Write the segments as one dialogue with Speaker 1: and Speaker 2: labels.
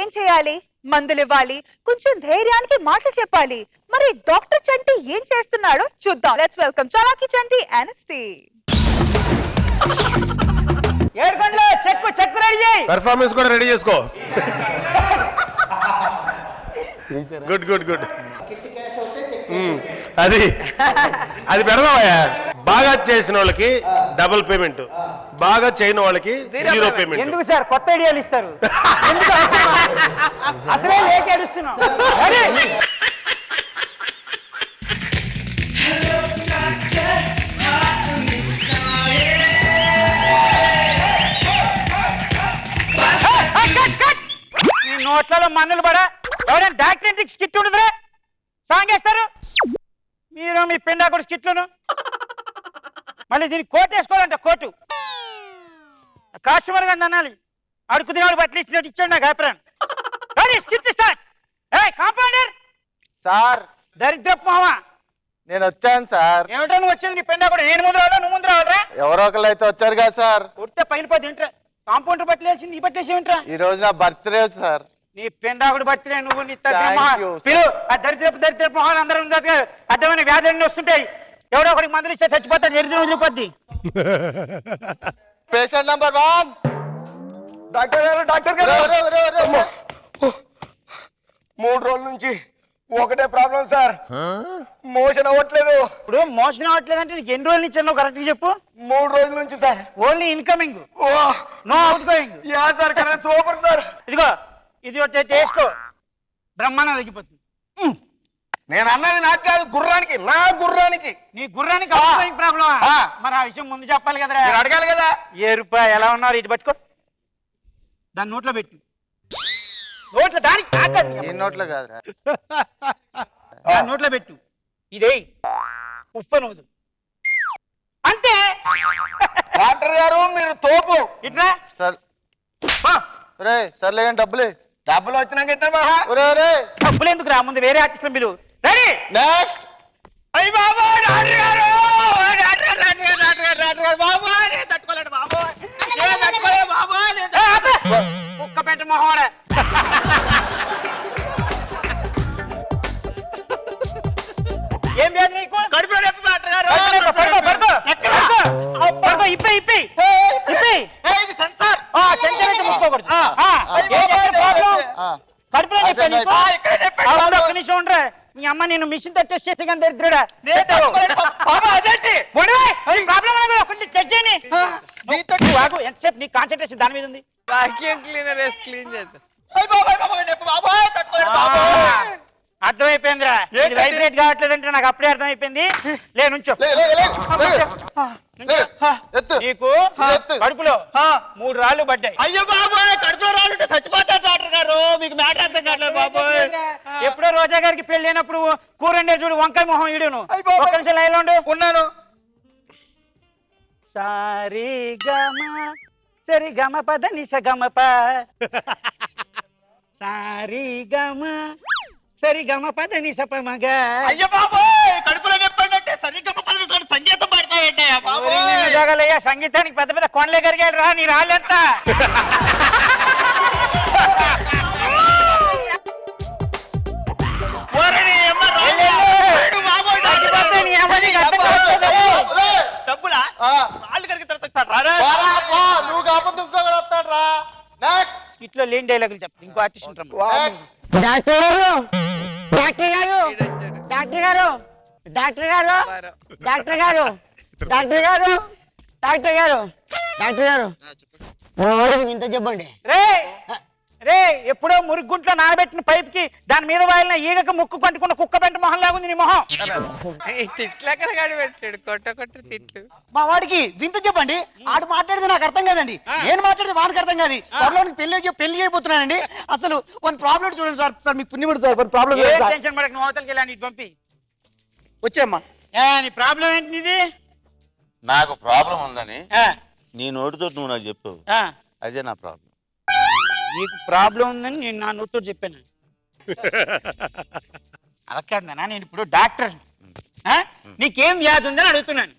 Speaker 1: ఏం చేయాలి? మందులు ఇవ్వాలి, కొంచెం ధైర్యానికి మాటలు చెప్పాలి. మరి డాక్టర్ చంటి ఏం చేస్తున్నాడో చూద్దాం. లెట్స్ వెల్కమ్ చలాకి చంటి ఎన్ఎస్టీ.
Speaker 2: ఏడుకొండలో చెక్ రెడీ చేయి.
Speaker 3: పెర్ఫార్మెన్స్ కూడా రెడీ చేసుకో. Good good good. అది అది పెడదామయ్యా. బాగా చేసిన వాళ్ళకి డబుల్ పేమెంట్, బాగా చేయని వాళ్ళకి 0 పేమెంట్.
Speaker 2: ఎందుకు సార్ కొత్త ఐడియాలు ఇస్తారు? అసలే లేక ఏడుస్తున్నాం. నోట్లలో మన్నులు పడా ఎవరైనా డాక్టర్ స్కిట్ ఉండదురా, సాంగ్ వేస్తారు. మీరు మీ పిండా కూడా స్కిట్లను మళ్ళీ దీనికి కోట్ వేసుకోవాలంట. కోటు కాస్ట్యూమర్ గా అనాలి. అడుగు తినాడు బట్టలు ఇచ్చినట్టు ఇచ్చాడు నాకు అభిప్రాయం. Skit start. కాంపౌండర్
Speaker 4: సార్,
Speaker 2: దరిద్రపు మావా
Speaker 4: నేను వచ్చాను సార్.
Speaker 2: ఏమిటో నువ్వు వచ్చేది? నీ పెండా కూడా నేను ముందు రావాలా నువ్వు ముందు రావాలరా?
Speaker 4: ఎవరో ఒకళ్ళు అయితే వచ్చారు కదా సార్.
Speaker 2: కొడితే పైన పోతే ఏంట్రా? కాంపౌండర్ బట్టలు వేసింది ఈ బట్టలేసి ఏంట్రా?
Speaker 4: ఈ రోజు నా బర్త్డే సార్.
Speaker 2: నీ పెండాకుడు బర్త్డే, నువ్వు నీ
Speaker 4: Thank you,
Speaker 2: పిలు. ఆ దరిద్రపు మొహాలు అందరూ అడ్డమైన వ్యాధులన్నీ వస్తుంటాయి. ఎవడో ఒకరికి మందులు ఇస్తే చచ్చిపోతాడు, దరిద్రం వదిలిపోద్ది.
Speaker 4: Patient number 1.
Speaker 3: డాక్టర్ గారు, డాక్టర్ గారు, 3 రోజుల నుంచి ఒకటే ప్రాబ్లం సార్. మోషన్ అవ్వట్లేదు.
Speaker 2: ఇప్పుడు మోషన్ అవ్వట్లేదంటే నీకు ఎన్ని రోజుల నుంచి అన్నావు కరెక్ట్గా చెప్పు?
Speaker 3: 3 రోజుల నుంచి sir.
Speaker 2: Only incoming, no outgoing.
Speaker 3: Yeah sir, కదా సూపర్ సార్.
Speaker 2: ఇదిగో ఇది వచ్చే టేస్ట్ బ్రహ్మాండం తగ్గిపోతుంది.
Speaker 3: నేను అన్నది నాకు కాదు, గుర్రానికి, నా గుర్రానికి.
Speaker 2: నీ గుర్రానికి అవుట్ గోయింగ్ ప్రాబ్లమా? మరి ఆ విషయం ముందు చెప్పాలి కదరా.
Speaker 3: మీరు అడగాలి కదా.
Speaker 2: ఏ రూపాయ ఎలా ఉన్నారు? ఇటు పట్టుకో, దాని నోట్లో పెట్టు. నోట్లో దానికి
Speaker 4: ఈ నోట్లో కాదురా,
Speaker 2: దాని నోట్లో పెట్టు. ఇదే ఉప్పనవదు అంతే.
Speaker 3: డాక్టర్ గారు మీరు తోపు.
Speaker 2: ఇట్లా
Speaker 4: సార్. రే సర్లే కానీ
Speaker 3: డబ్బులు వచ్చినాక ఇద్దామా?
Speaker 2: డబ్బులు ఎందుకు రా, ముందు వేరే ఆర్టిస్టులు పిలువు. Ready
Speaker 4: next.
Speaker 2: అయ్యి బాబా డాక్టర్ గారు, డాక్టర్ గారు బాబు నేను తట్టుకోలేడు బాబు, నేను తట్టుకోలేడు బాబు. కుక్క పెట్ట మొహోడ. ఏం వ్యాధి నీకు? కడుపులో నొప్పి డాక్టర్ గారు. ఇప్పి ఇప్పి ఇప్పి సెన్సార్ అయితే ముట్టుకోకూడదు. కడుపులో నొప్పి నీకు? ఒక్క నిమిషం ఉండరా. మీ అమ్మ నేను మిషన్ తో టెస్ట్ చేస్తే కానీ దరిద్రుడా. ఎంతసేపు నీ కాన్సన్ట్రేషన్ దాని మీద ఉంది? అర్థమైపోయిందిరా, వైబ్రేట్ కావట్లేదంటే నాకు అప్పుడే అర్థమైపోయింది. లే నుంచో. నీకు కడుపులో 3 రాళ్ళు పడ్డాయి.
Speaker 5: అయ్యో బాబాయ్, కడుపులో రాళ్ళు చచ్చిపోతారు డాక్టర్ గారు. మీకు మ్యాటర్ అర్థం కావట్లేదు బాబాయ్.
Speaker 2: ఎప్పుడో రోజా గారికి పెళ్లి అయినప్పుడు కూరండే చూడు వంకాయ మొహం ఈడును. ఒక్క నిమిషం లైన్లో ఉండు.
Speaker 3: ఉన్నాను.
Speaker 2: సారీ గమ సరి గమ పద నిశ గమ ప, సారీ గమ సరి గమ పద నిశ ప మగ.
Speaker 5: అయ్యో బాబాయ్, కడుపులో నొప్పి సరిగ్గా సంగీతం పాడతావేంటయ్యా బాబాయ్?
Speaker 2: జోగలయ్యా, సంగీతానికి పెద్ద పెద్ద కొండలే కరిగాడు రా, నీ రాళ్ళంతా.
Speaker 5: డబ్బులా వాళ్ళు కడిగి
Speaker 4: నువ్వు కాకపోతే ఇంకొకరు వస్తాడు రా. నెక్స్ట్.
Speaker 2: ఇట్లా లేని డైలాగులు చెప్తా. ఇంకో ఆర్టిస్ట్ ఉంటాం.
Speaker 6: డాక్టర్ గారు, డాక్టర్ గారు, డాక్టర్ గారు, డాక్టర్ గారు, డాక్టర్ గారు, డాక్టర్ గారు, డాక్టర్ గారు, డాక్టర్ గారు, ఇంత చెప్పండి.
Speaker 2: రే రే, ఎప్పుడో మురుగుంట్లో నానబెట్టిన పైప్ కి దాని మీద వాయిన ఈగక ముక్కు పట్టుకున్న కుక్క పెంట మొహం లాగుంది నీ మొహం.
Speaker 7: తిట్లు ఎక్కడ గడి పెట్టాడు, కొట్ట తిట్లు.
Speaker 6: మా వాడికి వింత చెప్పండి. ఆడు మాట్లాడితే నాకు అర్థం కాదండి, నేను మాట్లాడితే వానికి అర్థం కాదు. త్వరలో పెళ్లి చేయబోతున్నానండి. అసలు వన్ ప్రాబ్లం చూడండి సార్. సార్ మీకు పుణ్యపడు సార్, వన్ ప్రాబ్లం.
Speaker 2: టెన్షన్ పడక, నువ్వు అవతలకి వెళ్ళా, నీటి పంపి
Speaker 6: వచ్చేమ్మా.
Speaker 2: నీ ప్రాబ్లం ఏంటి నీది?
Speaker 8: నాకు ప్రాబ్లం ఉందని నీ నోటితో నువ్వు నాకు చెప్పావు, అదే నా ప్రాబ్లం.
Speaker 2: నీకు ప్రాబ్లం ఉందని నేను నా నోటితో చెప్పాను. అలా కాదన్నా, నేను ఇప్పుడు డాక్టర్. నీకేం వ్యాధి ఉందని అడుగుతున్నాను.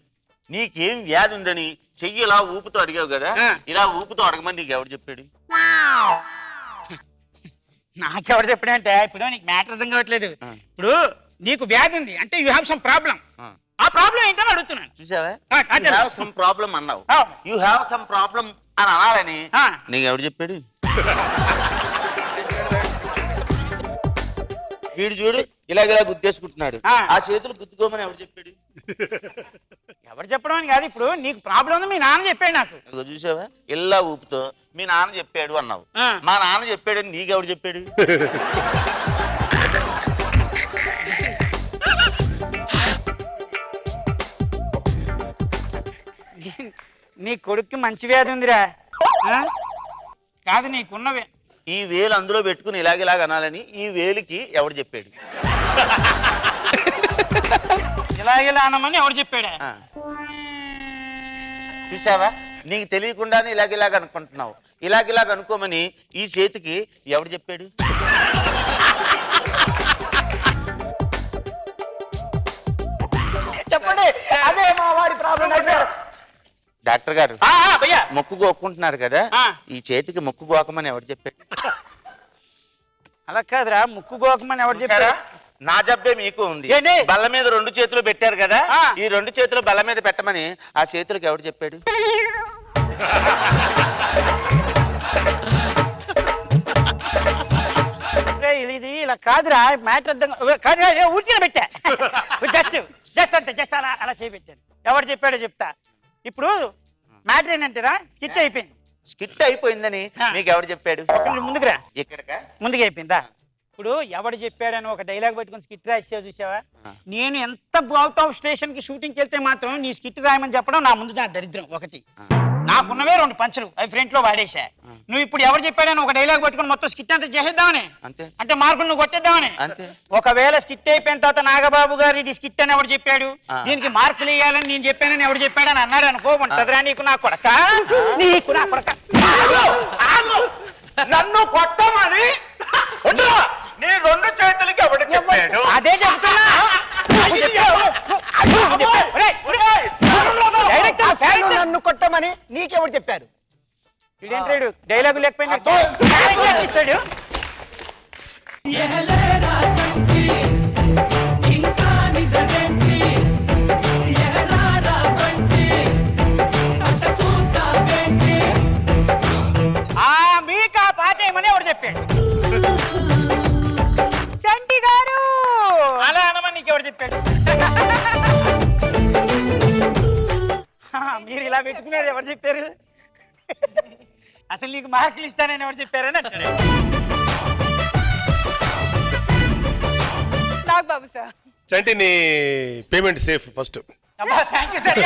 Speaker 8: నీకేం వ్యాధి ఉందని చెయ్యి ఇలా ఊపుతో అడిగావు కదా, ఇలా ఊపుతో అడగమని నీకు ఎవరు చెప్పాడు?
Speaker 2: నాకెవరు చెప్పడంటే ఇప్పుడు నీకు మ్యాటర్ అర్థం కావట్లేదు. ఇప్పుడు నీకు వ్యాధి ఉంది అంటే యూ హ్యావ్ సమ్ ప్రాబ్లం. ఆ ప్రాబ్లం ఏంటని అడుగుతున్నాను.
Speaker 8: చూసావా,
Speaker 2: అంటే
Speaker 8: యూ హ్యావ్ సమ్ ప్రాబ్లం అన్నావు. యూ హ్యావ్ సమ్ ప్రాబ్లం అని అనాలని నీకు ఎవరు చెప్పాడు? వీడు చూడు ఇలాగ గుద్దేసుకుంటున్నాడు. ఆ చేతులు గుద్దుకోమని ఎవరు చెప్పాడు?
Speaker 2: ఎవరు చెప్పడం అని కాదు, ఇప్పుడు నీకు ప్రాబ్లం ఉంది మీ నాన్న చెప్పాడు నాకు.
Speaker 8: ఇదిగో చూసావా, ఇల్లా ఊపుతో మీ నాన్న చెప్పాడు అన్నావు. మా నాన్న చెప్పాడని నీకెవడు చెప్పాడు?
Speaker 2: నీ కొడుక్కి మంచి వ్యాధి ఉందిరా. కాదు నీకున్నవే.
Speaker 8: ఈ వేలు అందులో పెట్టుకుని ఇలాగ అనాలని ఈ వేలికి ఎవడు చెప్పాడు?
Speaker 2: ఇలాగేలా అనమని ఎవరు చెప్పాడా?
Speaker 8: చూసావా, నీకు తెలియకుండానే ఇలాగ అనుకుంటున్నావు. ఇలాగ అనుకోమని ఈ చేతికి ఎవడు చెప్పాడు?
Speaker 6: చెప్పండి, అదే మా వాడి ప్రాబ్లం.
Speaker 8: డాక్టర్ గారు
Speaker 2: భయ్యా
Speaker 8: మొక్కు గోక్కుంటున్నారు కదా, ఈ చేతికి మొక్కు గోకమని ఎవరు చెప్పాడు?
Speaker 2: అలా కాదురా, ముక్కు గోకమని ఎవరు చెప్పారా?
Speaker 8: నా జబ్బే మీకు ఉంది.
Speaker 2: ఏంటి?
Speaker 8: బల్ల మీద 2 చేతులు పెట్టారు కదా, ఈ 2 చేతులు బల్ల మీద పెట్టమని ఆ చేతులకు ఎవరు చెప్పాడు?
Speaker 2: ఇది ఇలా కాదురా, మ్యాటర్ అర్థం కాదు. ఊరికే పెట్టా, జస్ట్ అలా చేపెట్టాను. ఎవరు చెప్పాడో చెప్తా. ఇప్పుడు మ్యాటర్ ఏంటంటారా, స్కిట్ అయిపోయింది.
Speaker 8: స్కిట్ అయిపోయిందని మీకు ఎవరు చెప్పాడు?
Speaker 2: ముందుకురా,
Speaker 8: ఎక్కడికా?
Speaker 2: ముందుకు అయిపోయిందా? ఇప్పుడు ఎవడు చెప్పాడని ఒక డైలాగ్ పెట్టుకుని స్కిట్ రాసావు చూసావా? నేను ఎంత అవుట్ ఆఫ్ స్టేషన్ కి షూటింగ్కి వెళ్తే మాత్రం నీ స్కిట్ రాయమని చెప్పడం నా ముందు నా దరిద్రం. ఒకటి నాకున్నవే 2 పంచులు అవి ఫ్రంట్ లో వాడేసా. నువ్వు ఇప్పుడు ఎవరు చెప్పాడని ఒక డైలాగ్ పెట్టుకుని మొత్తం స్కిట్ అంతా చేసేద్దామని, అంటే మార్కులు నువ్వు కొట్టేద్దామని. ఒకవేళ స్కిట్ అయిపోయిన తర్వాత నాగబాబు గారు ఇది స్కిట్ అని ఎవరు చెప్పాడు, దీనికి మార్కులు వేయాలని నేను చెప్పానని ఎవరు చెప్పాడని అన్నాడు అనుకో, ఉంటదిరా నీకు నా కొడక, నీకు నా కొడక.
Speaker 8: నన్ను కొట్టమని నీ 2 చేతులకి ఎవడు చెప్పాడు?
Speaker 2: అదే చెప్తున్నా.
Speaker 6: నన్ను కొట్టమని నీకెవరు చెప్పారు?
Speaker 2: డైలాగు లేకపోయినా ఇస్తాడు. మీకు ఆ పాట ఏమని ఎవరు చెప్పాడు?
Speaker 1: చంటి గారు
Speaker 2: అలా అనమని నీకెవరు చెప్పాడు? మీరు ఇలా పెట్టుకున్నారు ఎవరు చెప్పారు? అసలు నీకు మార్కులు ఇస్తానని ఎవరు చెప్పారని అంటాడు.
Speaker 1: నాగబాబు సార్,
Speaker 3: చంటి నీ payment safe first.
Speaker 2: Thank you sir.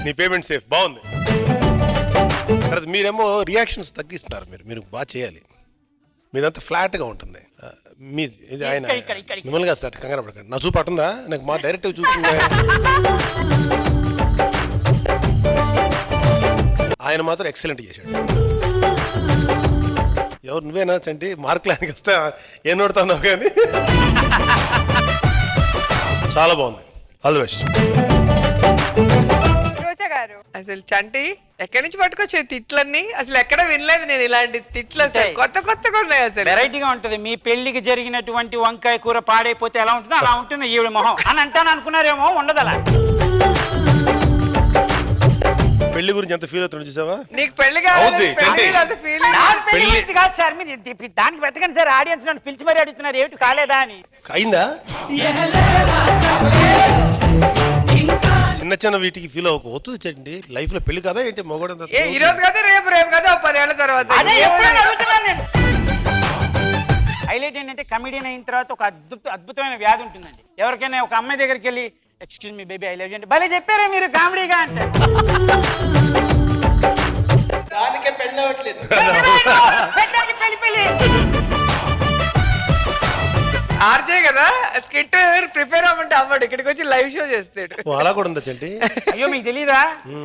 Speaker 3: నీ పేమెంట్ సేఫ్ బాగుంది. తర్వాత మీరేమో రియాక్షన్స్ తగ్గిస్తున్నారు. మీరు బాగా చేయాలి. మీదంతా ఫ్లాట్గా ఉంటుంది. మీ ఇది ఆయన మిమ్మల్ని కాదు సార్, కంగారు పడకండి. నా చూపు అటుందా? నాకు మా డైరెక్ట్గా చూస్తుందా? ఆయన మాత్రం ఎక్సలెంట్ చేశాడు. ఎవరు నువ్వేనా చంటి? మార్కులు ఆయనకి వస్తే ఏం నోడుతున్నావు కానీ చాలా బాగుంది. All the best.
Speaker 1: రోజా గారు,
Speaker 7: అసలు చంటి ఎక్కడి నుంచి పట్టుకొచ్చే తిట్లన్నీ అసలు ఎక్కడ వినలేదు నేను ఇలాంటి తిట్లు. అసలు కొత్తగా ఉన్నాయి. అసలు
Speaker 2: వెరైటీగా ఉంటది. మీ పెళ్లికి జరిగినటువంటి వంకాయ కూర పాడైపోతే ఎలా ఉంటుందో అలా ఉంటుంది ఈవిడ మొహం అని అంటాను అనుకున్నారేమో, ఉండదు అలా.
Speaker 3: పెళ్లి గురించి ఎంత ఫీల్ అవుతుంది చూసావా?
Speaker 7: నీకు పెళ్లి
Speaker 3: అవుద్ది, చంటి.
Speaker 2: పెళ్లి గురించి కాదు సార్, మీరు దానికి పెట్టకండి సార్. ఆడియన్స్ నన్ను పిలిచి మరీ అడుగుతున్నారు ఏమిటి కాలేదా అని.
Speaker 3: అయిందా? చిన్న వీటికి ఫీల్ అవుతుంది చండి. లైఫ్ లో పెళ్లి కదా ఏంటి? మొగడు
Speaker 7: ఈ రోజు కదా రేపు కదా 10 ఏళ్ల తర్వాత.
Speaker 2: అదే ఎప్పుడైనా అడుగుతున్నాను నేను. హైలైట్ ఏంటంటే కమెడియన్ అయిన తర్వాత ఒక అద్భుతమైన వ్యాధి ఉంటుందండి. ఎవరికైనా ఒక అమ్మాయి దగ్గరికి వెళ్ళి excuse me baby I love you అంటే భలే చెప్పారే మీరు కామెడీగా అంటే.
Speaker 4: దానికే పెళ్ళి అవ్వట్లేదు.
Speaker 2: పెళ్లి
Speaker 7: ఆర్జే కదా స్కిట్ ప్రిపేర్ అవ్వమంటే అవ్వడు, ఇక్కడికి వచ్చి లైవ్ షో చేస్తాడు.
Speaker 3: అలా కూడా ఉందా చంటి?
Speaker 2: అయ్యో మీకు తెలీదా?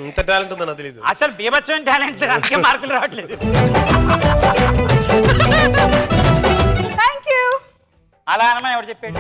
Speaker 3: ఇంత టాలెంట్ ఉందో నాకు తెలియదు.
Speaker 2: అసలు బీభత్సమైన టాలెంట్, అందుకే మార్కులు రావట్లేదు.
Speaker 1: Thank you.
Speaker 2: అలా అనమని ఎవరు చెప్పాడు?